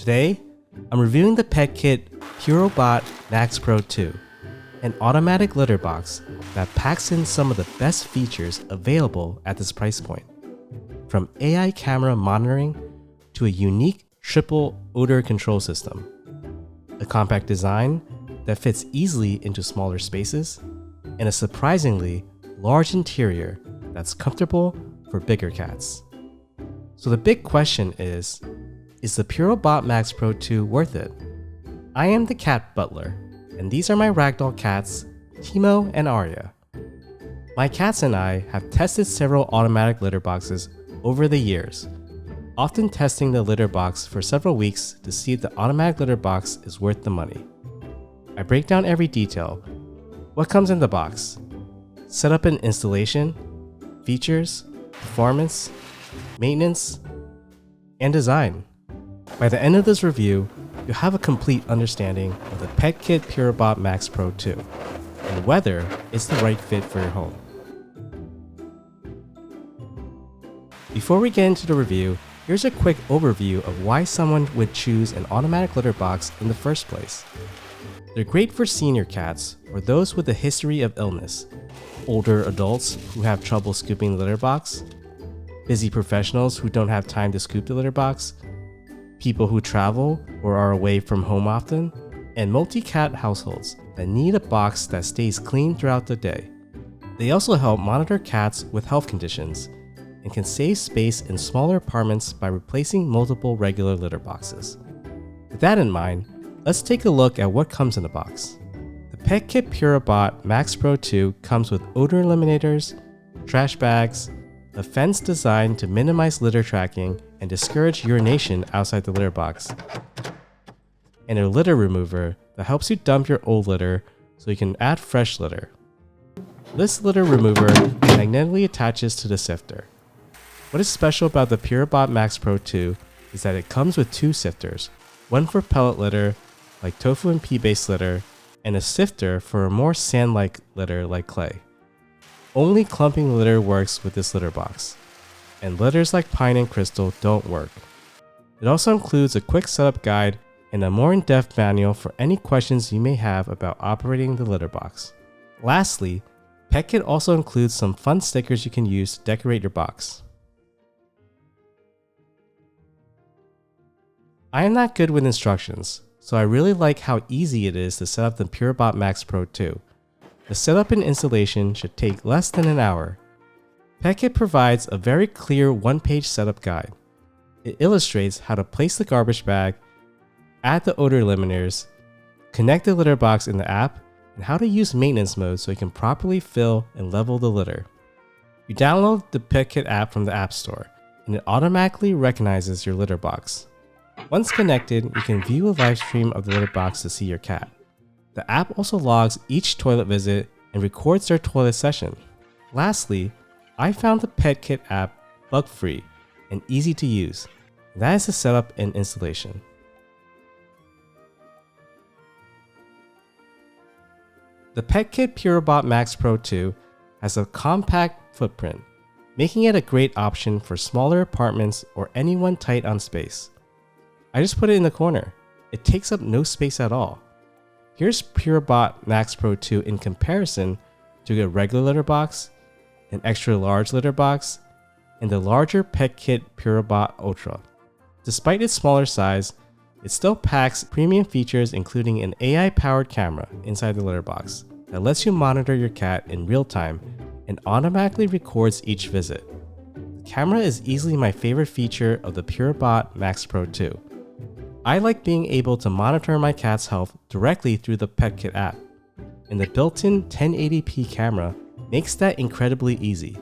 Today, I'm reviewing the PETKIT Purobot Max Pro 2, an automatic litter box that packs in some of the best features available at this price point. From AI camera monitoring to a unique triple odor control system, a compact design that fits easily into smaller spaces, and a surprisingly large interior that's comfortable for bigger cats. So the big question is the Purobot Max Pro 2 worth it? I am the Cat Butler, and these are my Ragdoll cats, Teemo and Arya. My cats and I have tested several automatic litter boxes over the years, often testing the litter box for several weeks to see if the automatic litter box is worth the money. I break down every detail: what comes in the box, setup and installation, features, performance, maintenance, and design. By the end of this review, you'll have a complete understanding of the PETKIT Purobot Max Pro 2 and whether it's the right fit for your home. Before we get into the review, here's a quick overview of why someone would choose an automatic litter box in the first place. They're great for senior cats or those with a history of illness, older adults who have trouble scooping the litter box, busy professionals who don't have time to scoop the litter box, people who travel or are away from home often, and multi-cat households that need a box that stays clean throughout the day. They also help monitor cats with health conditions and can save space in smaller apartments by replacing multiple regular litter boxes. With that in mind, let's take a look at what comes in the box. The PETKIT Purobot Max Pro 2 comes with odor eliminators, trash bags, a fence designed to minimize litter tracking and discourage urination outside the litter box, and a litter remover that helps you dump your old litter so you can add fresh litter. This litter remover magnetically attaches to the sifter. What is special about the Purobot Max Pro 2 is that it comes with two sifters, one for pellet litter like tofu and pea-based litter, and a sifter for a more sand-like litter like clay. Only clumping litter works with this litter box, and litters like pine and crystal don't work. It also includes a quick setup guide and a more in-depth manual for any questions you may have about operating the litter box. Lastly, PETKIT also includes some fun stickers you can use to decorate your box. I am not good with instructions, so I really like how easy it is to set up the Purobot Max Pro 2. The setup and installation should take less than an hour. PETKIT provides a very clear one-page setup guide. It illustrates how to place the garbage bag, add the odor eliminators, connect the litter box in the app, and how to use maintenance mode so you can properly fill and level the litter. You download the PETKIT app from the App Store, and it automatically recognizes your litter box. Once connected, you can view a live stream of the litter box to see your cat. The app also logs each toilet visit and records their toilet session. Lastly, I found the PETKIT app bug-free and easy to use. That is the setup and installation. The PETKIT Purobot Max Pro 2 has a compact footprint, making it a great option for smaller apartments or anyone tight on space. I just put it in the corner. It takes up no space at all. Here's Purobot Max Pro 2 in comparison to a regular litter box, an extra large litter box, and the larger PETKIT Purobot Ultra. Despite its smaller size, it still packs premium features including an AI-powered camera inside the litter box that lets you monitor your cat in real time and automatically records each visit. The camera is easily my favorite feature of the Purobot Max Pro 2. I like being able to monitor my cat's health directly through the PETKIT app, and the built-in 1080p camera makes that incredibly easy.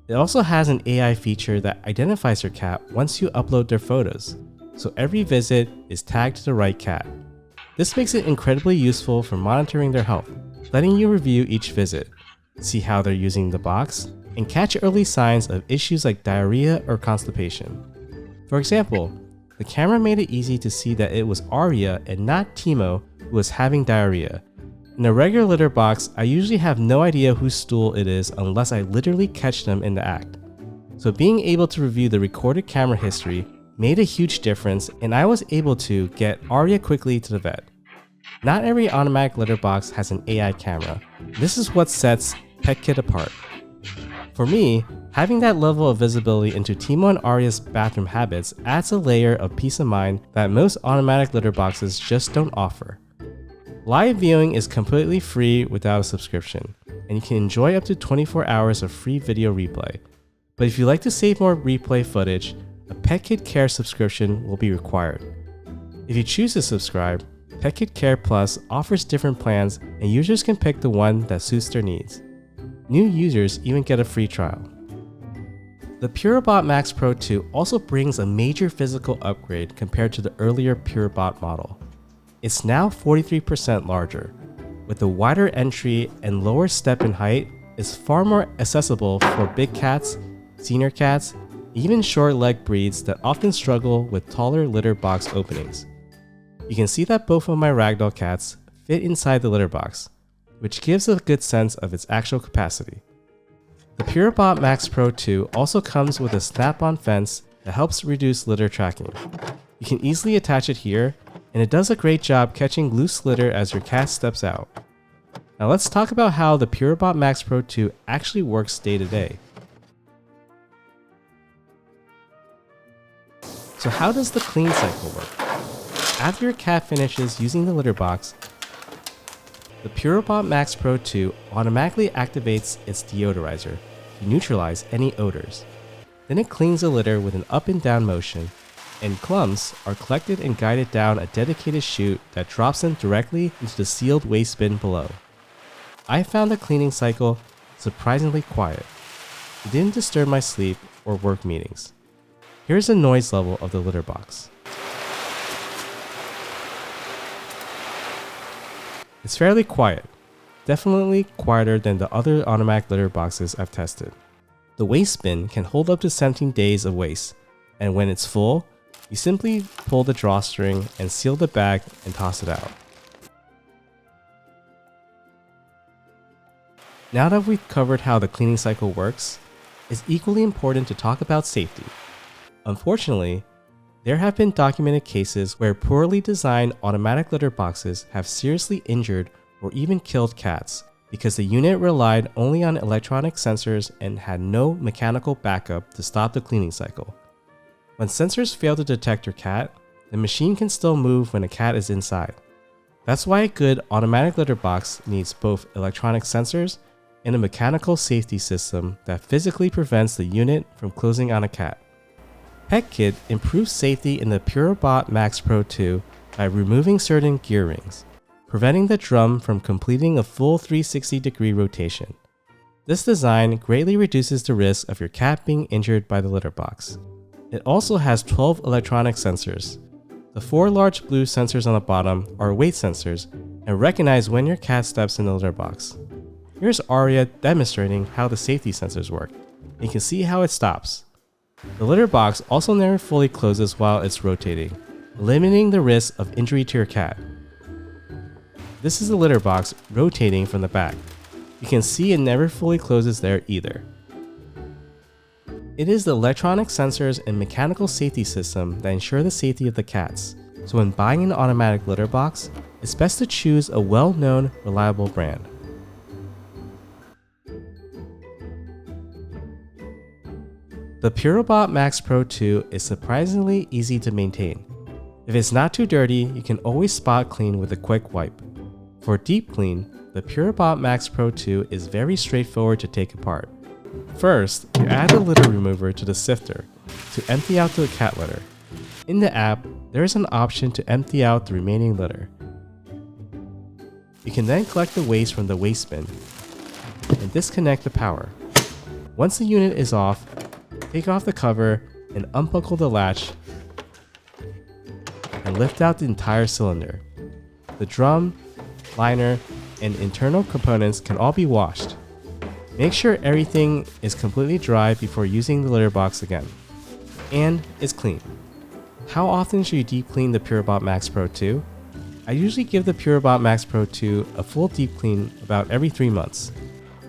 It also has an AI feature that identifies your cat once you upload their photos, so every visit is tagged to the right cat. This makes it incredibly useful for monitoring their health, letting you review each visit, see how they're using the box, and catch early signs of issues like diarrhea or constipation. For example, the camera made it easy to see that it was Arya and not Teemo who was having diarrhea. In a regular litter box, I usually have no idea whose stool it is unless I literally catch them in the act. So being able to review the recorded camera history made a huge difference, and I was able to get Arya quickly to the vet. Not every automatic litter box has an AI camera. This is what sets PETKIT apart. For me, having that level of visibility into Teemo and Arya's bathroom habits adds a layer of peace of mind that most automatic litter boxes just don't offer. Live viewing is completely free without a subscription, and you can enjoy up to 24 hours of free video replay. But if you'd like to save more replay footage, a PETKIT Care subscription will be required. If you choose to subscribe, PETKIT Care Plus offers different plans, and users can pick the one that suits their needs. New users even get a free trial. The Purobot Max Pro 2 also brings a major physical upgrade compared to the earlier Purobot model. It's now 43% larger. With a wider entry and lower step in height, it's far more accessible for big cats, senior cats, even short-legged breeds that often struggle with taller litter box openings. You can see that both of my Ragdoll cats fit inside the litter box, which gives a good sense of its actual capacity. The Purobot Max Pro 2 also comes with a snap-on fence that helps reduce litter tracking. You can easily attach it here, and it does a great job catching loose litter as your cat steps out. Now let's talk about how the Purobot Max Pro 2 actually works day to day. So how does the clean cycle work? After your cat finishes using the litter box, the Purobot Max Pro 2 automatically activates its deodorizer to neutralize any odors. Then it cleans the litter with an up and down motion, and clumps are collected and guided down a dedicated chute that drops them directly into the sealed waste bin below. I found the cleaning cycle surprisingly quiet. It didn't disturb my sleep or work meetings. Here's the noise level of the litter box. It's fairly quiet, definitely quieter than the other automatic litter boxes I've tested. The waste bin can hold up to 17 days of waste, and when it's full, you simply pull the drawstring and seal the bag and toss it out. Now that we've covered how the cleaning cycle works, it's equally important to talk about safety. Unfortunately, there have been documented cases where poorly designed automatic litter boxes have seriously injured or even killed cats because the unit relied only on electronic sensors and had no mechanical backup to stop the cleaning cycle. When sensors fail to detect your cat, the machine can still move when a cat is inside. That's why a good automatic litter box needs both electronic sensors and a mechanical safety system that physically prevents the unit from closing on a cat. PETKIT improves safety in the Purobot Max Pro 2 by removing certain gear rings, preventing the drum from completing a full 360-degree rotation. This design greatly reduces the risk of your cat being injured by the litter box. It also has 12 electronic sensors. The 4 large blue sensors on the bottom are weight sensors and recognize when your cat steps in the litter box. Here's Arya demonstrating how the safety sensors work. You can see how it stops. The litter box also never fully closes while it's rotating, eliminating the risk of injury to your cat. This is the litter box rotating from the back. You can see it never fully closes there either. It is the electronic sensors and mechanical safety system that ensure the safety of the cats, so when buying an automatic litter box, it's best to choose a well-known, reliable brand. The Purobot Max Pro 2 is surprisingly easy to maintain. If it's not too dirty, you can always spot clean with a quick wipe. For deep clean, the Purobot Max Pro 2 is very straightforward to take apart. First, you add the litter remover to the sifter to empty out the cat litter. In the app, there is an option to empty out the remaining litter. You can then collect the waste from the waste bin and disconnect the power. Once the unit is off, take off the cover and unbuckle the latch and lift out the entire cylinder. The drum, liner, and internal components can all be washed. Make sure everything is completely dry before using the litter box again. And it's clean. How often should you deep clean the Purobot Max Pro 2? I usually give the Purobot Max Pro 2 a full deep clean about every 3 months,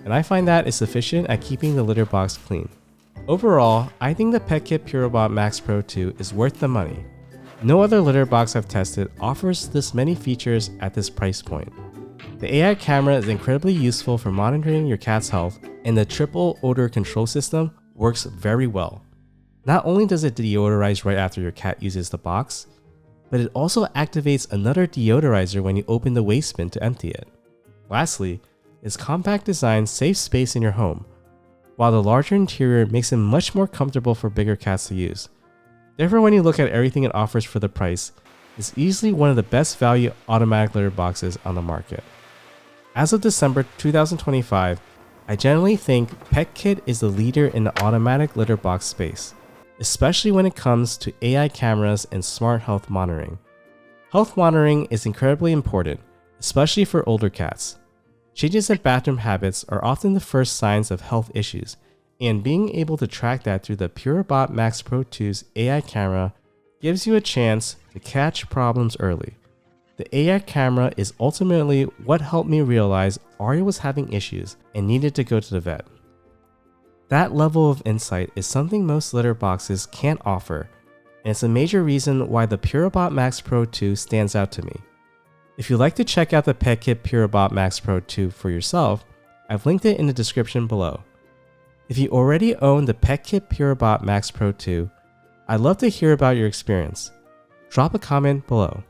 and I find that is sufficient at keeping the litter box clean. Overall, I think the PETKIT Purobot Max Pro 2 is worth the money. No other litter box I've tested offers this many features at this price point. The AI camera is incredibly useful for monitoring your cat's health, and the triple odor control system works very well. Not only does it deodorize right after your cat uses the box, but it also activates another deodorizer when you open the waste bin to empty it. Lastly, its compact design saves space in your home, while the larger interior makes it much more comfortable for bigger cats to use. Therefore, when you look at everything it offers for the price, it's easily one of the best value automatic litter boxes on the market. As of December 2025, I generally think PETKIT is the leader in the automatic litter box space, especially when it comes to AI cameras and smart health monitoring. Health monitoring is incredibly important, especially for older cats. Changes in bathroom habits are often the first signs of health issues, and being able to track that through the Purobot Max Pro 2's AI camera gives you a chance to catch problems early. The AI camera is ultimately what helped me realize Arya was having issues and needed to go to the vet. That level of insight is something most litter boxes can't offer, and it's a major reason why the Purobot Max Pro 2 stands out to me. If you'd like to check out the PETKIT Purobot Max Pro 2 for yourself, I've linked it in the description below. If you already own the PETKIT Purobot Max Pro 2, I'd love to hear about your experience. Drop a comment below.